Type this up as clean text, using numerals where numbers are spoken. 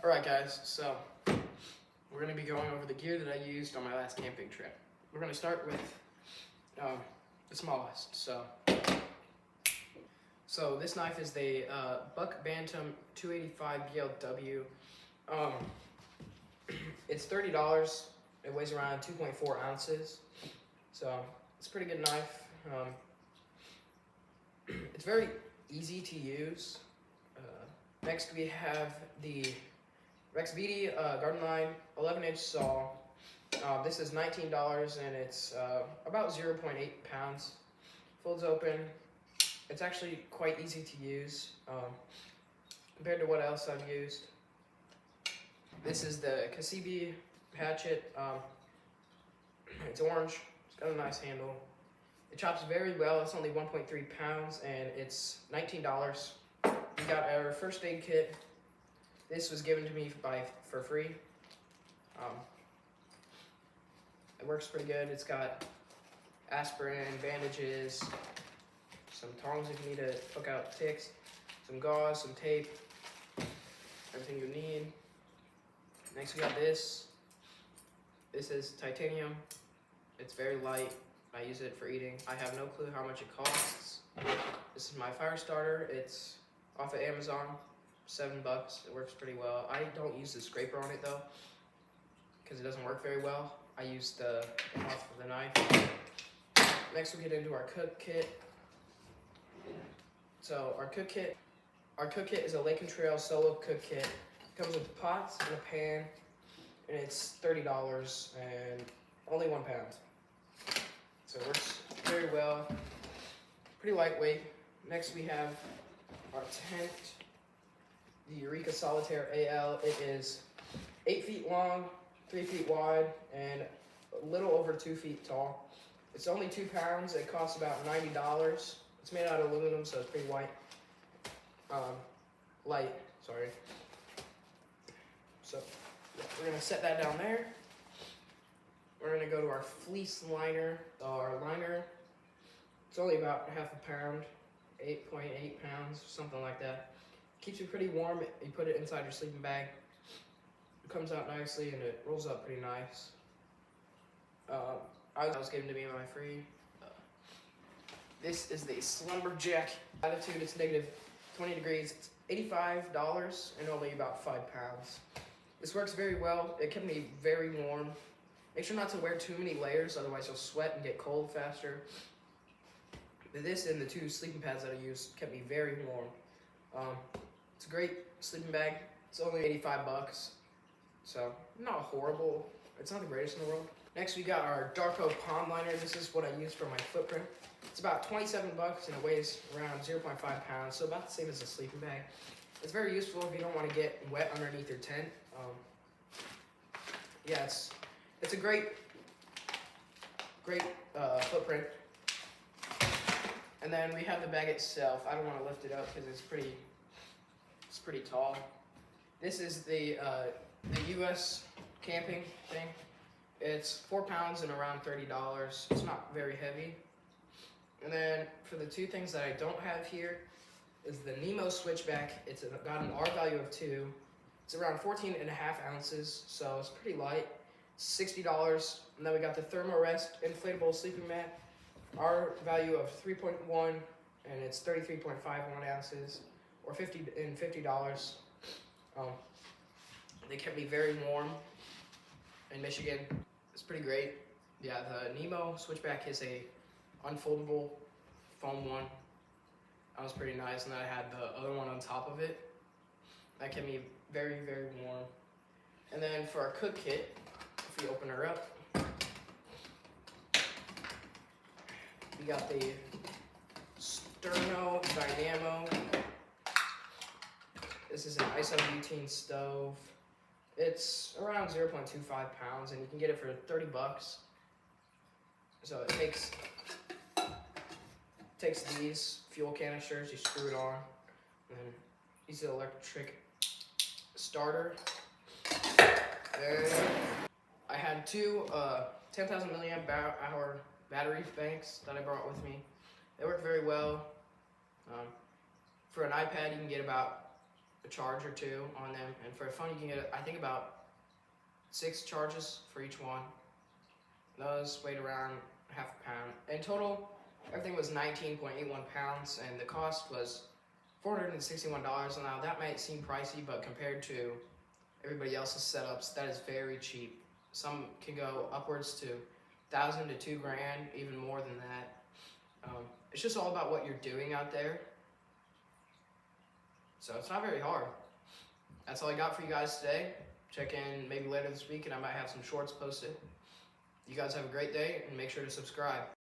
Alright guys, so we're going to be going over the gear that I used on my last camping trip. We're going to start with the smallest. So this knife is the Buck Bantam 285 BLW. It's $30. It weighs around 2.4 ounces. So it's a pretty good knife. It's very easy to use. Next we have the Rex Beatty Garden Line 11-inch saw. This is $19 and it's about 0.8 pounds. Folds open. It's actually quite easy to use compared to what else I've used. This is the Kasibi hatchet. It's orange. It's got a nice handle. It chops very well. It's only 1.3 pounds and it's $19. We got our first aid kit. This was given to me for free. It works pretty good. It's got aspirin, bandages, some tongs if you need to poke out ticks, some gauze, some tape, everything you need. Next we got this. This is titanium. It's very light. I use it for eating. I have no clue how much it costs. This is my fire starter. It's off of Amazon, $7. It works pretty well. I don't use the scraper on it though, because it doesn't work very well. I use the off of the knife. Next we get into our cook kit. So our cook kit is a Lake and Trail solo cook kit. It comes with pots and a pan, and it's $30 and only 1 pound. So it works very well. Pretty lightweight. Next we have our tent, the Eureka Solitaire AL. It is 8 feet long, 3 feet wide, and a little over 2 feet tall. It's only 2 pounds. It costs about $90. It's made out of aluminum, so it's pretty light. So yeah, we're gonna set that down there. We're gonna go to our fleece liner. Our liner, it's only about half a pound, 8.8 pounds, something like that. Keeps you pretty warm. You put it inside your sleeping bag. It comes out nicely and it rolls up pretty nice. I was given to me by free. This is the Slumberjack. Latitude, it's negative 20 degrees. It's $85 and only about 5 pounds. This works very well. It kept me very warm. Make sure not to wear too many layers, otherwise you'll sweat and get cold faster. This and the 2 sleeping pads that I used kept me very warm. It's a great sleeping bag. It's only $85, so not horrible. It's not the greatest in the world. Next we got our Darko Pond Liner. This is what I use for my footprint. It's about $27 and it weighs around 0.5 pounds, so about the same as a sleeping bag. It's very useful if you don't want to get wet underneath your tent. Yeah, it's a great footprint. And then we have the bag itself. I don't want to lift it up because it's pretty tall. This is the U.S. camping thing. It's 4 pounds and around $30. It's not very heavy. And then for the 2 things that I don't have here is the Nemo switchback. It's got an R value of 2. It's around 14.5 ounces, so it's pretty light. It's $60. And then we got the Thermarest inflatable sleeping mat. R value of 3.1, and it's 33.51 ounces, or $50. They kept me very warm in Michigan. It's pretty great. Yeah, the Nemo switchback is a unfoldable foam one. That was pretty nice, and then I had the other one on top of it. That kept me very, very warm. And then for our cook kit, if we open her up, we got the Sterno Dynamo. This is an isobutane stove. It's around 0.25 pounds, and you can get it for $30. So it takes these fuel canisters, you screw it on, and then use the electric starter. And I had 2 10,000 milliamp hour battery banks that I brought with me. They work very well. For an iPad, you can get about a charge or two on them, and for a phone you can get, I think, about 6 charges for each one. Those weighed around half a pound. In total, everything was 19.81 pounds, and the cost was $461. Now that might seem pricey, but compared to everybody else's setups, that is very cheap. Some can go upwards to $1,000 to $2,000, even more than that. It's just all about what you're doing out there. So it's not very hard. That's all I got for you guys today. Check in maybe later this week and I might have some shorts posted. You guys have a great day and make sure to subscribe.